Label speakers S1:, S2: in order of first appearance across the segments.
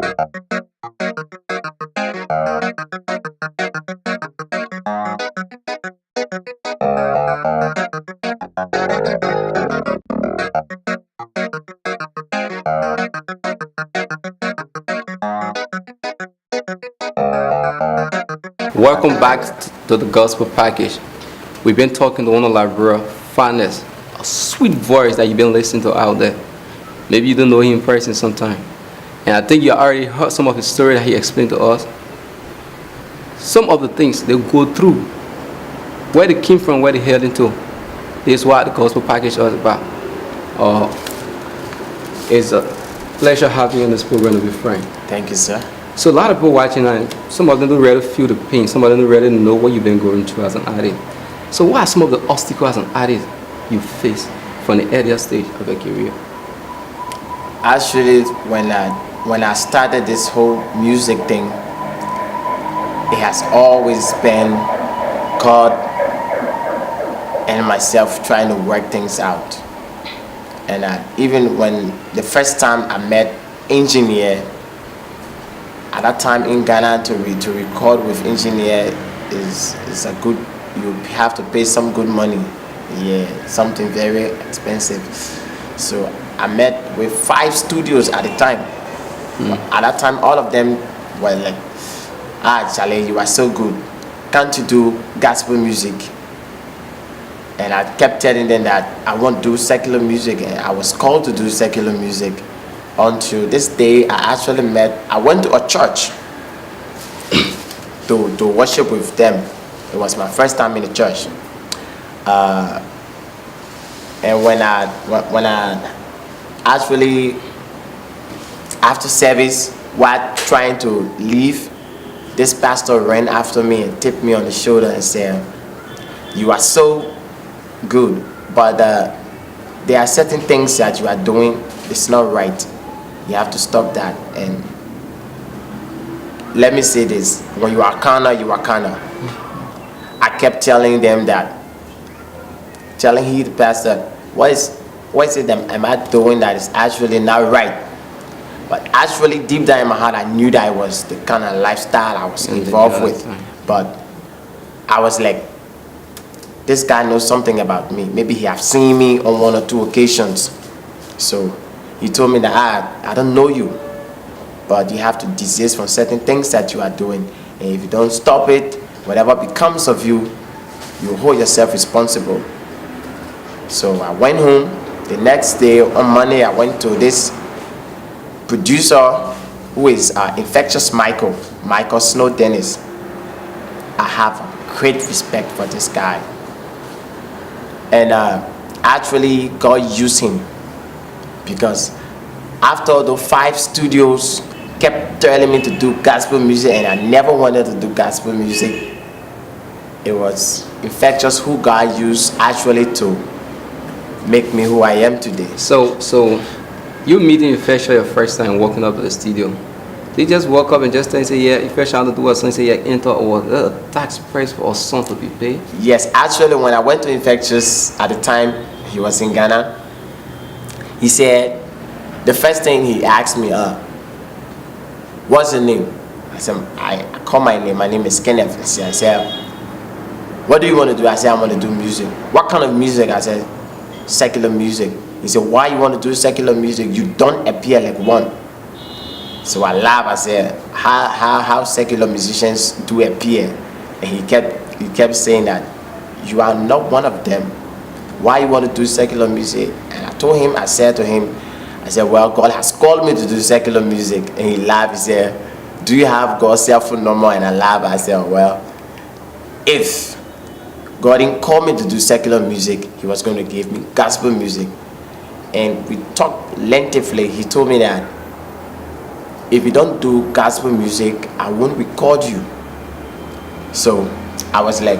S1: Welcome back to the Gospel Package. We've been talking to one of our brother, Finest, a sweet voice that you've been listening to out there. Maybe you don't know him in person sometime. And I think you already heard some of his story that he explained to us. Some of the things they go through, where they came from, where they heading to. This is what the Gospel Package is about. It's a pleasure having you on this program to be frank.
S2: Thank you, sir.
S1: So a lot of people watching, and some of them don't really feel the pain. Some of them don't really know what you've been going through as an artist. So what are some of the obstacles as an artist you face from the earlier stage of your career?
S2: Actually, when I started this whole music thing, it has always been God and myself trying to work things out. And even when the first time I met Nsiah, at that time in Ghana, to record with Nsiah is a good, you have to pay some good money. Yeah, something very expensive. So I met with 5 studios at the time. At that time, all of them were like, Charlie, you are so good. Can't you do gospel music? And I kept telling them that I want to do secular music, and I was called to do secular music. Until this day, I went to a church to worship with them. It was my first time in the church. And when I actually, after service, while trying to leave, this pastor ran after me and tipped me on the shoulder and said, "You are so good, but there are certain things that you are doing, it's not right. You have to stop that." And let me say this, when you are carnal, you are carnal. I kept telling them that, telling the pastor, what is it that am I doing that is actually not right? But actually deep down in my heart, I knew that it was the kind of lifestyle I was involved with. But I was like, this guy knows something about me. Maybe he have seen me on 1 or 2 occasions. So he told me that I don't know you, but you have to desist from certain things that you are doing. And if you don't stop it, whatever becomes of you, you hold yourself responsible. So I went home. The next day, on Monday, I went to this producer who is Infectious Michael Snow Dennis. I have great respect for this guy. And actually, God used him. Because after the 5 studios kept telling me to do gospel music, and I never wanted to do gospel music, it was Infectious who God used actually to make me who I am today.
S1: So you meeting Infectious your first time walking up to the studio. They just walk up and just say, yeah, Infectious, I want to do a song, say, yeah, enter, or a tax price for a song to be paid?
S2: Yes, actually, when I went to Infectious at the time, he was in Ghana. He said, the first thing he asked me, what's your name? I said, I call my name is Kenneth. I said, what do you want to do? I said, I want to do music. What kind of music? I said, secular music. He said, why you want to do secular music? You don't appear like one. So I laughed. I said, how secular musicians do appear? And he kept saying that you are not one of them. Why you want to do secular music? And I said to him, well, God has called me to do secular music. And he laughed. He said, do you have God's cell phone number? And I laughed. I said, well, if God didn't call me to do secular music, he was going to give me gospel music. And we talked lengthily. He told me that if you don't do gospel music, I won't record you. So I was like,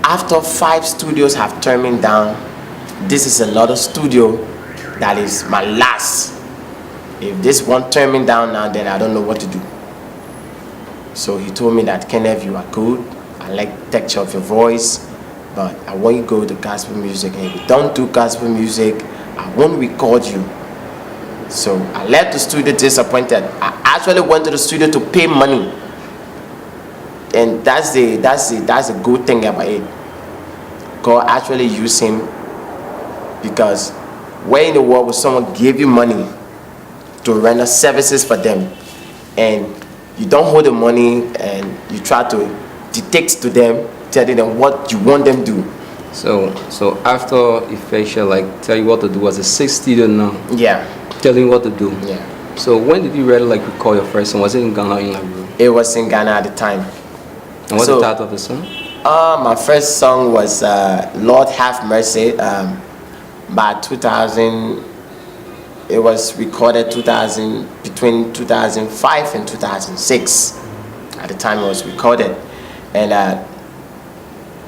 S2: after 5 studios have turned me down, this is another studio that is my last. If this one turned me down now, then I don't know what to do. So he told me that, Kenneth, you are good. I like the texture of your voice, but I want you to go to gospel music. And if you don't do gospel music, I won't record you. So I left the studio disappointed. I actually went to the studio to pay money, and that's the good thing about it. God actually used him, because where in the world would someone give you money to render services for them, and you don't hold the money and you try to dictate to them, telling them what you want them to do?
S1: So after Efficient like tell you what to do, was a 6 studio now?
S2: Yeah.
S1: Telling you what to do.
S2: Yeah.
S1: So when did you really like record your first song? Was it in Ghana or in Liberia?
S2: It was in Ghana at the time.
S1: And what's the title of the song?
S2: My first song was Lord Have Mercy, by 2000. It was recorded between 2005 and 2006. At the time it was recorded. And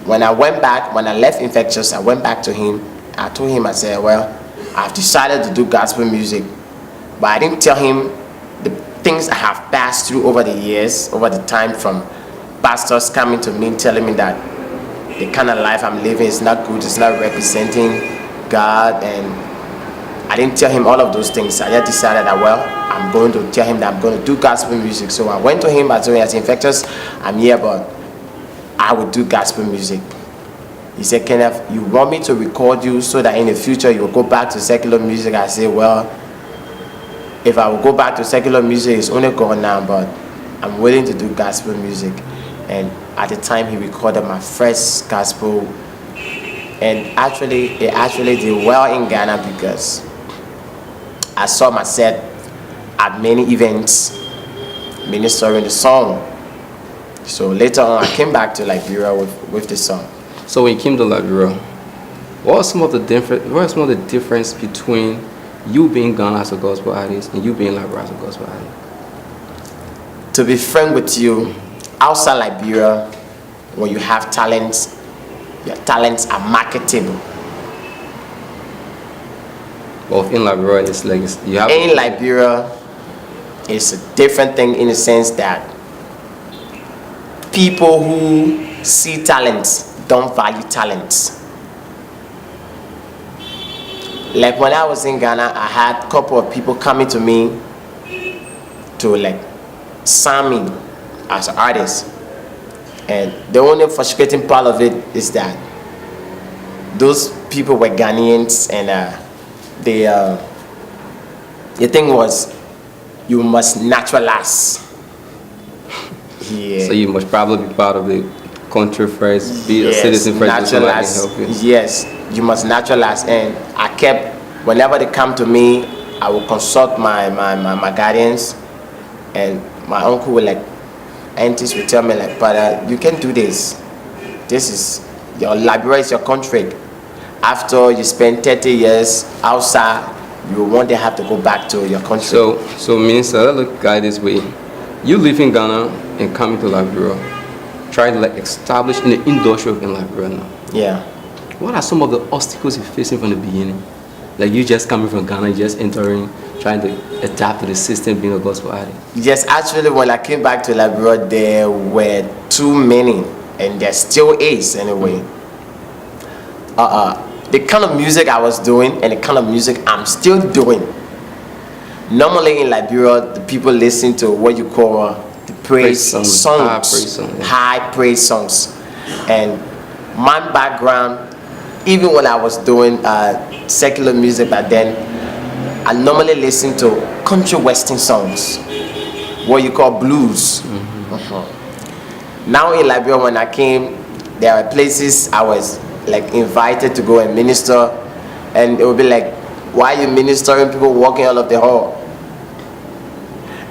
S2: when I left Infectious, I went back to him. I told him, I said, well, I've decided to do gospel music. But I didn't tell him the things I have passed through over the years, over the time, from pastors coming to me telling me that the kind of life I'm living is not good, it's not representing God. And I didn't tell him all of those things. I just decided that, well, I'm going to tell him that I'm going to do gospel music. So I went to him, I told him, as Infectious, I'm here, but I would do gospel music. He said, Kenneth, you want me to record you so that in the future you will go back to secular music? I said, well, if I will go back to secular music, it's only gone now, but I'm willing to do gospel music. And at the time, he recorded my first gospel. And it actually did well in Ghana, because I saw myself at many events ministering the song. So later on, I came back to Liberia with the song.
S1: So when you came to Liberia, what are some of the difference between you being Ghana as a gospel artist and you being Liberia as a gospel artist?
S2: To be frank with you, outside Liberia, when you have talents, your talents are marketable.
S1: Well, in Liberia, it's like you have.
S2: In Liberia, it's a different thing in the sense that people who see talents don't value talents. Like when I was in Ghana, I had a couple of people coming to me to sign me as an artist. And the only frustrating part of it is that those people were Ghanaians, and the thing was, you must naturalize. Yeah.
S1: So you must probably be part of the country first, be a citizen first, so I can help you.
S2: Yes, you must naturalize. And I kept, whenever they come to me, I will consult my guardians, and my uncle will aunties will tell me brother, you can do this. This is your Liberia, is your country. After you spend 30 years outside, you will one day have to go back to your country.
S1: So Minister, let look at this way. You live in Ghana and coming to Liberia, try to establish in the industry in Liberia now.
S2: Yeah.
S1: What are some of the obstacles you're facing from the beginning? Like you just coming from Ghana, just entering, trying to adapt to the system, being a gospel artist.
S2: Yes, actually, when I came back to Liberia, there were too many, and there still is anyway. The kind of music I was doing and the kind of music I'm still doing. Normally in Liberia, the people listen to what you call the praise songs, high praise songs. And my background, even when I was doing secular music back then, I normally listen to country western songs, what you call blues. Now in Liberia, when I came, there were places I was invited to go and minister, and it would be like, why are you ministering people walking out of the hall?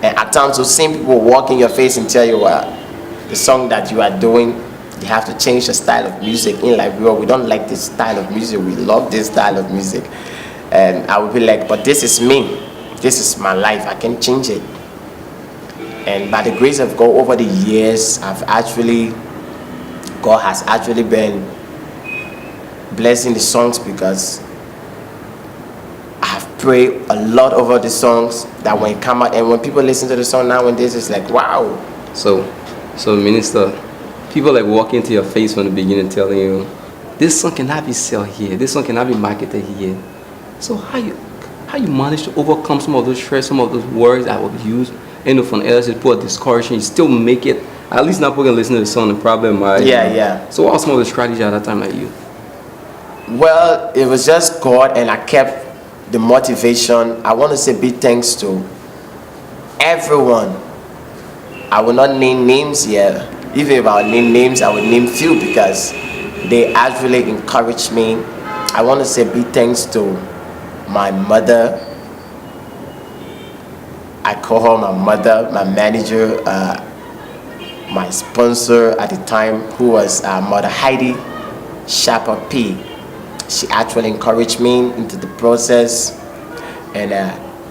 S2: And at times those same people walk in your face and tell you, the song that you are doing, you have to change the style of music. In Liberia, we don't like this style of music, we love this style of music. And I would be like, but this is me, this is my life, I can change it. And by the grace of God, over the years, God has actually been blessing the songs, because I have prayed a lot over the songs that when it come out, and when people listen to the song nowadays, it's like, wow. So
S1: Minister, people walk into your face from the beginning telling you, this song cannot be sold here, this song cannot be marketed here. So how how you manage to overcome some of those stress, some of those words that were used, from others to put a discouragement, you still make it. At least now people can listen to the song and probably might.
S2: Yeah.
S1: So what are some of the strategies at that time that you?
S2: Well, it was just God, and I kept the motivation. I want to say big thanks to everyone. I will not name names here. Even if I would name names, I would name few because they actually encouraged me. I want to say big thanks to my mother. I call her my mother, my manager, my sponsor at the time, who was Mother Heidi Sharper P. She actually encouraged me into the process. And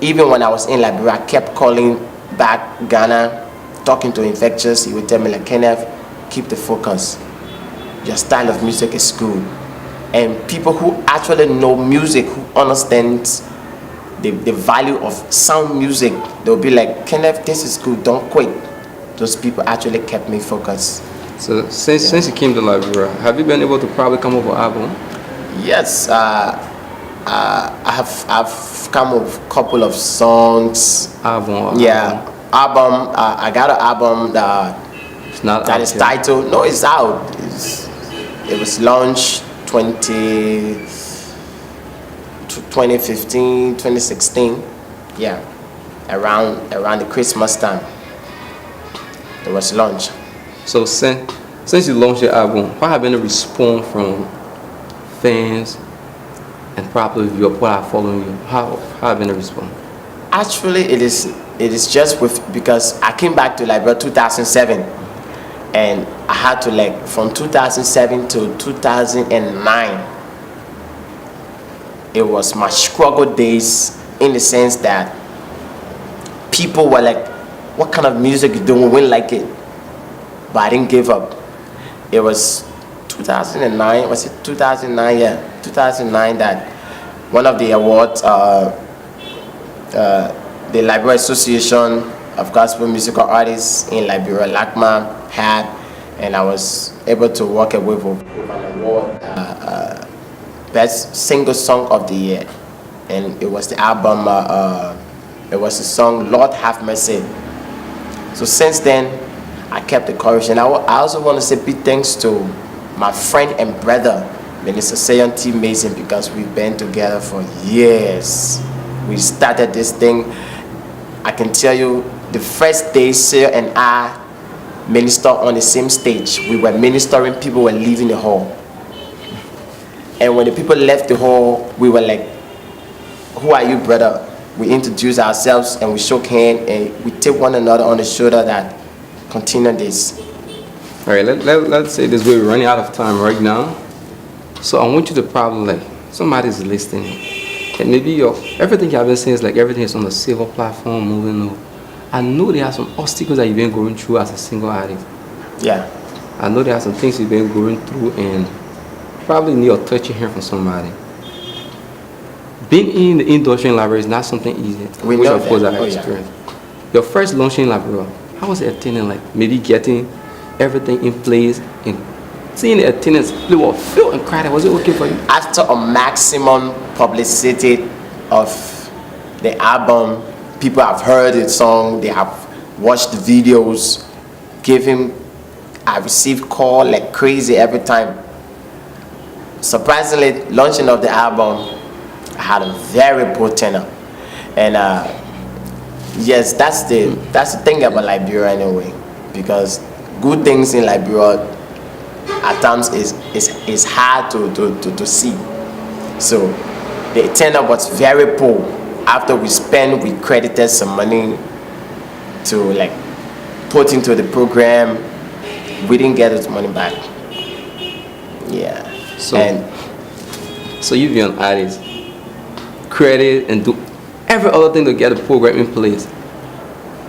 S2: even when I was in Liberia, I kept calling back Ghana, talking to Infectious. He would tell me, like, Kenneth, keep the focus. Your style of music is good. And people who actually know music, who understand the value of sound music, they'll be like, Kenneth, this is good, don't quit. Those people actually kept me focused.
S1: So since you came to Liberia, have you been able to probably come up with an album?
S2: Yes, I've come up with a couple of songs.
S1: Album.
S2: Album. I got an album
S1: It's not
S2: that
S1: out
S2: is
S1: yet.
S2: titled. No, it's out. It was launched 2015, 2016. Yeah, around the Christmas time. It was launched.
S1: So since you launched your album, what have been the response from fans and probably your people that are following you? How have been the response?
S2: Actually, it is just because I came back to Liberia 2007, and I had to, like, from 2007 to 2009. It was my struggle days, in the sense that people were like, "What kind of music you doing? We wouldn't like it," but I didn't give up. It was 2009. Was it 2009? Yeah, 2009 that one of the awards, the Liberian Association of Gospel Musical Artists in Liberia, LACMA, had, and I was able to walk away with an award, Best Single Song of the Year, and it was the album. It was the song "Lord Have Mercy." So since then, I kept the courage, and I also want to say big thanks to my friend and brother, Minister Nsiah T. Mason, because we've been together for years. We started this thing. I can tell you, the first day Nsiah and I ministered on the same stage, we were ministering, people were leaving the hall. And when the people left the hall, we were like, "Who are you, brother?" We introduced ourselves and we shook hands and we take one another on the shoulder that continue this.
S1: All right, let's say this way, we're running out of time right now. So I want you to probably, like, somebody's listening, and maybe everything you've been saying is like everything is on the silver platform, moving up. I know there are some obstacles that you've been going through as a single artist.
S2: Yeah.
S1: I know there are some things you've been going through and probably need a touching hand from somebody. Being in the industry in Liberia is not something easy.
S2: We
S1: which
S2: know
S1: of course
S2: that.
S1: I've
S2: Oh, yeah.
S1: experienced. Your first launch in Liberia, how was the attendance like? Maybe getting everything in place and seeing the attendance, they were filled and cried. Was it okay for you?
S2: After a maximum publicity of the album, people have heard the song, they have watched the videos, I received call like crazy every time. Surprisingly, launching of the album, I had a very poor tenor, and yes, that's the thing about Liberia anyway, because good things in Liberia at times is hard to see. So the tenor was very poor. After we credited some money to, like, put into the program, we didn't get this money back. Yeah.
S1: So you be an artist, credit and do every other thing to get the program in place.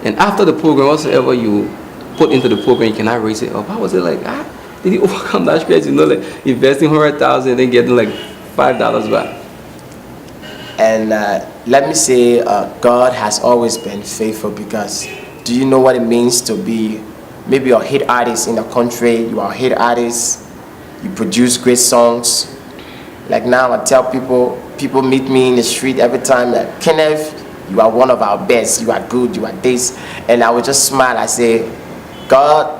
S1: And after the program, whatsoever you put into the program, you cannot raise it up. How was it like? Did you overcome that stress? You know, like investing 100,000 and then getting like $5 back.
S2: And let me say, God has always been faithful, because do you know what it means to be maybe a hit artist in the country? You are a hit artist, you produce great songs. Like now, I tell people people meet me in the street every time like, Kenneth, you are one of our best, you are good, you are this. And I would just smile. I say, God,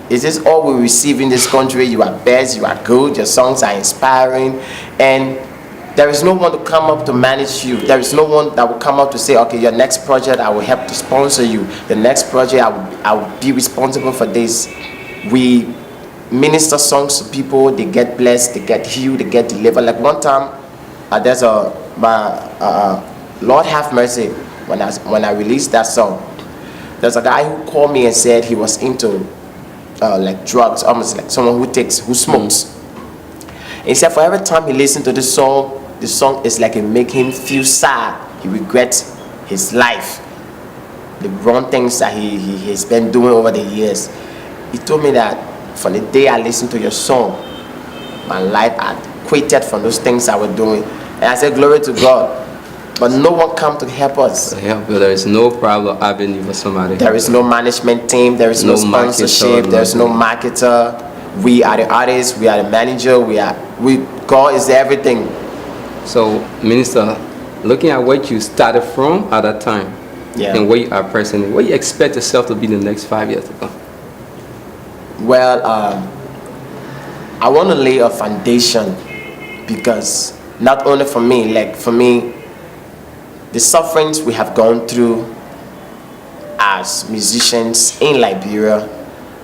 S2: is this all we receive in this country? You are best, you are good, your songs are inspiring. And there is no one to come up to manage you. There is no one that will come up to say, okay, your next project, I will help to sponsor you. The next project, I will be responsible for this. We minister songs to people, they get blessed, they get healed, they get delivered. Like one time, there's Lord have mercy, when I released that song, there's a guy who called me and said he was into like drugs, almost like someone who smokes. He said for every time he listens to the song is like it make him feel sad. He regrets his life, the wrong things that he's been doing over the years. He told me that from the day I listened to your song, my life had quitted from those things I was doing. And I said, glory to God. But no one come to help us.
S1: There is no problem avenue for somebody.
S2: There is no management team. There is no sponsorship. There is no marketer. We are the artists. We are the manager. God is everything.
S1: So, Minister, looking at what you started from at that time, and where you are presently, what you expect yourself to be in the next 5 years to come?
S2: Well, I want to lay a foundation, because not only for me, like for me, the sufferings we have gone through as musicians in Liberia,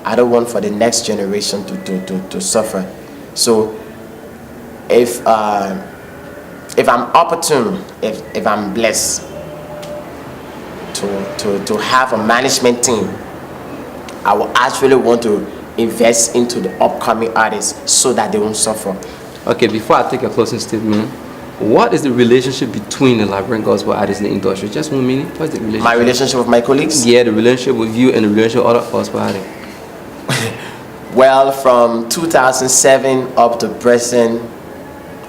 S2: I don't want for the next generation to suffer. So if I'm opportune, if I'm blessed to have a management team, I will actually want to invest into the upcoming artists so that they won't suffer.
S1: Okay, before I take a closing statement, what is the relationship between the Liberian gospel artists in the industry? Just 1 minute. What's the relationship?
S2: My relationship with my colleagues?
S1: Yeah, the relationship with you and the relationship with other gospel artists.
S2: Well, from 2007 up to present,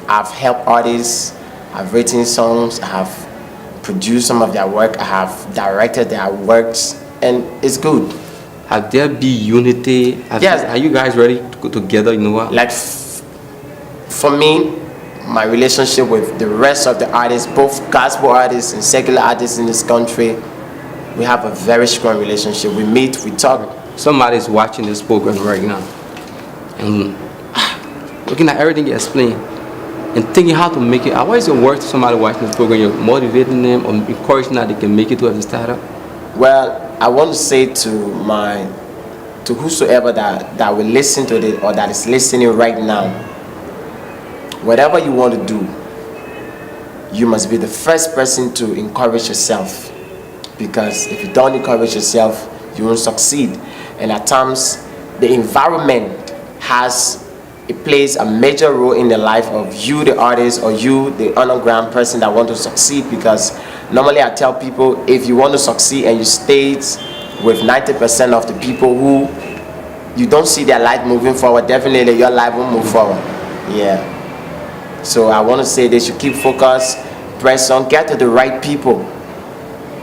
S2: I've helped artists, I've written songs, I have produced some of their work, I have directed their works, and it's good.
S1: Have there be unity?
S2: Yes.
S1: Are you guys ready to go together? You know what?
S2: Like for me, my relationship with the rest of the artists, both gospel artists and secular artists in this country, we have a very strong relationship. We meet, we talk.
S1: Somebody's watching this program right now and looking at everything you explain and thinking how to make it. What is your word to somebody watching this program? You're motivating them or encouraging that they can make it to as a startup?
S2: Well, I want to say to whosoever that will listen to this or that is listening right now, whatever you want to do, you must be the first person to encourage yourself, because if you don't encourage yourself, you won't succeed. And at times, the environment plays a major role in the life of you, the artist, or you, the underground person that want to succeed. Because normally I tell people, if you want to succeed and you stay with 90% of the people who you don't see their life moving forward, definitely your life will move forward. Yeah. So I want to say they should keep focused, press on, get to the right people.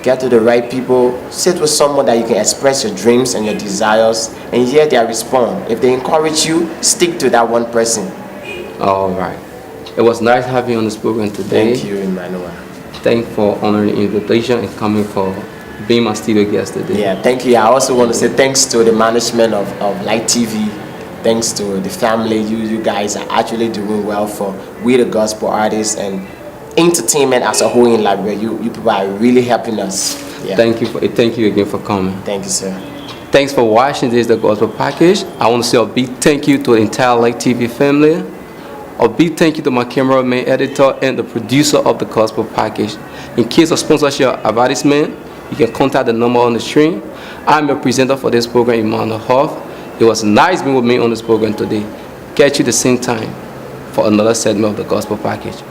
S2: Get to the right people, sit with someone that you can express your dreams and your desires and hear their response. If they encourage you, stick to that one person.
S1: All right. It was nice having you on this program today.
S2: Thank you, Emmanuel.
S1: Thank you for honoring the invitation and coming for being my studio guest today.
S2: Yeah, thank you. I also want to say thanks to the management of Light TV. Thanks to the family. You guys are actually doing well for we the gospel artists and entertainment as a whole in Liberia. You people are really helping us. Yeah.
S1: Thank you again for coming.
S2: Thank you, sir.
S1: Thanks for watching this The Gospel Package. I want to say a big thank you to the entire Light TV family. A big thank you to my cameraman, editor, and the producer of The Gospel Package. In case of sponsorship or advertisement, you can contact the number on the screen. I'm your presenter for this program, Emmanuel Hoff. It was nice being with me on this program today. Catch you the same time for another segment of The Gospel Package.